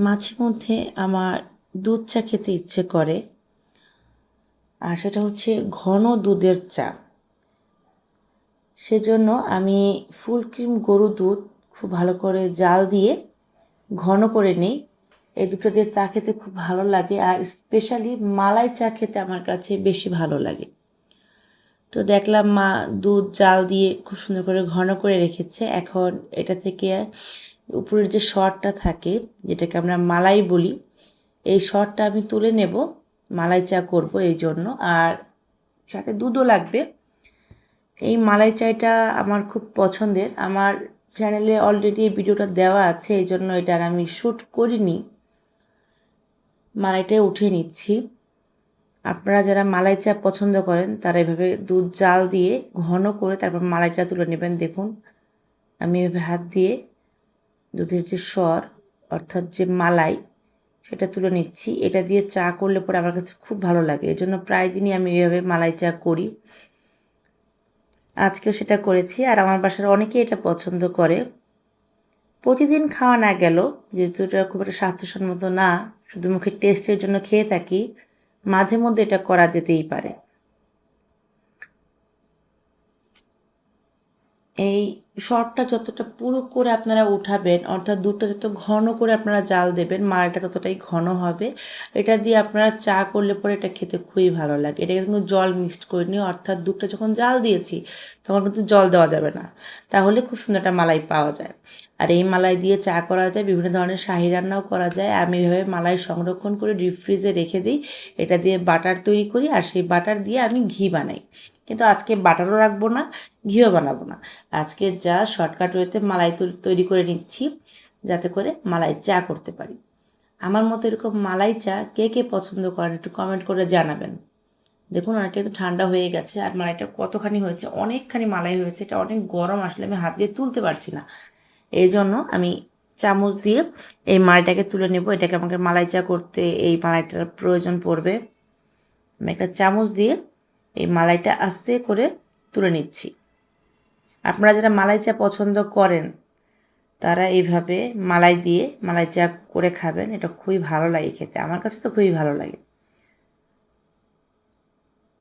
মাঝে মধ্যে আমার দুধ চা খেতে ইচ্ছে করে, আর সেটা হচ্ছে ঘন দুধের চা। সেজন্য আমি ফুল ক্রিম গরুর দুধ খুব ভালো করে জাল দিয়ে ঘন করে নিই। এই দুটো দিয়ে চা খেতে খুব ভালো লাগে, আর স্পেশালি মালাই চা খেতে আমার কাছে বেশি ভালো লাগে। তো দেখলাম মা দুধ জাল দিয়ে খুব সুন্দর করে ঘন করে রেখেছে। এখন এটা থেকে উপরের যে সরটা থাকে, যেটাকে আমরা মালাই বলি, এই সরটা আমি তুলে নেব। মালাই চা করব এই জন্য, আর সাথে দুধও লাগবে। এই মালাই চাটা আমার খুব পছন্দের। আমার চ্যানেলে অলরেডি এই ভিডিওটা দেওয়া আছে, এই জন্য এটা আর আমি শ্যুট করিনি। মালাইটা উঠিয়ে নিচ্ছি। আপনারা যারা মালাই চা পছন্দ করেন তারা এভাবে দুধ জাল দিয়ে ঘন করে তারপর মালাইটা তুলে নেবেন। দেখুন, আমি এভাবে হাত দিয়ে দুধের যে সর, অর্থাৎ যে মালাই, সেটা তুলে নিচ্ছি। এটা দিয়ে চা করলে পরে আমার কাছে খুব ভালো লাগে, এই জন্য প্রায় দিনই আমি এভাবে মালাই চা করি। আজকেও সেটা করেছি, আর আমার বাসার অনেকেই এটা পছন্দ করে। প্রতিদিন খাওয়া না গেলেও, যেহেতু এটা খুব একটা স্বাস্থ্যসম্মত না, শুধু মুখের টেস্টের জন্য খেয়ে থাকি, মাঝে মধ্যে এটা করা যেতেই পারে। এই সরটা যতটা পুরো করে আপনারা উঠাবেন, অর্থাৎ দুধটা যত ঘন করে আপনারা জাল দেবেন, মালটা ততটাই ঘন হবে। এটা দিয়ে আপনারা চা করলে পরে এটা খেতে খুবই ভালো লাগে। এটা কিন্তু জল মিক্সড করিনি, অর্থাৎ দুধটা যখন জাল দিয়েছি তখন কিন্তু জল দেওয়া যাবে না, তাহলে খুব সুন্দর একটা মালাই পাওয়া যায়। আর এই মালাই দিয়ে চা করা যায়, বিভিন্ন ধরনের শাহি রান্নাও করা যায়। আমি এভাবে মালাই সংরক্ষণ করে ডিপ ফ্রিজে রেখে দিই। এটা দিয়ে বাটার তৈরি করি, আর সেই বাটার দিয়ে আমি ঘি বানাই। কিন্তু আজকে বাটারও রাখবো না, ঘিও বানাবো না। আজকে যা শর্টকাট ওয়েতে মালাই তৈরি করে নিচ্ছি, যাতে করে মালাই চা করতে পারি। আমার মতো এরকম মালাই চা কে কে পছন্দ করেন একটু কমেন্ট করে জানাবেন। দেখুন, অনেকটা একটু ঠান্ডা হয়ে গেছে, আর মালাইটা কতখানি হয়েছে, অনেকখানি মালাই হয়েছে। এটা অনেক গরম, আসলে আমি হাত দিয়ে তুলতে পারছি না। এই জন্য আমি চামচ দিয়ে এই মালাইটাকে তুলে নেব। এটাকে আমাকে মালাই চা করতে এই মালাইটার প্রয়োজন পড়বে। আমি একটা চামচ দিয়ে এই মালাইটা আস্তে করে তুলে নিচ্ছি। আপনারা যারা মালাই চা পছন্দ করেন তারা এইভাবে মালাই দিয়ে মালাই চা করে খাবেন, এটা খুবই ভালো লাগে খেতে। আমার কাছে তো খুবই ভালো লাগে।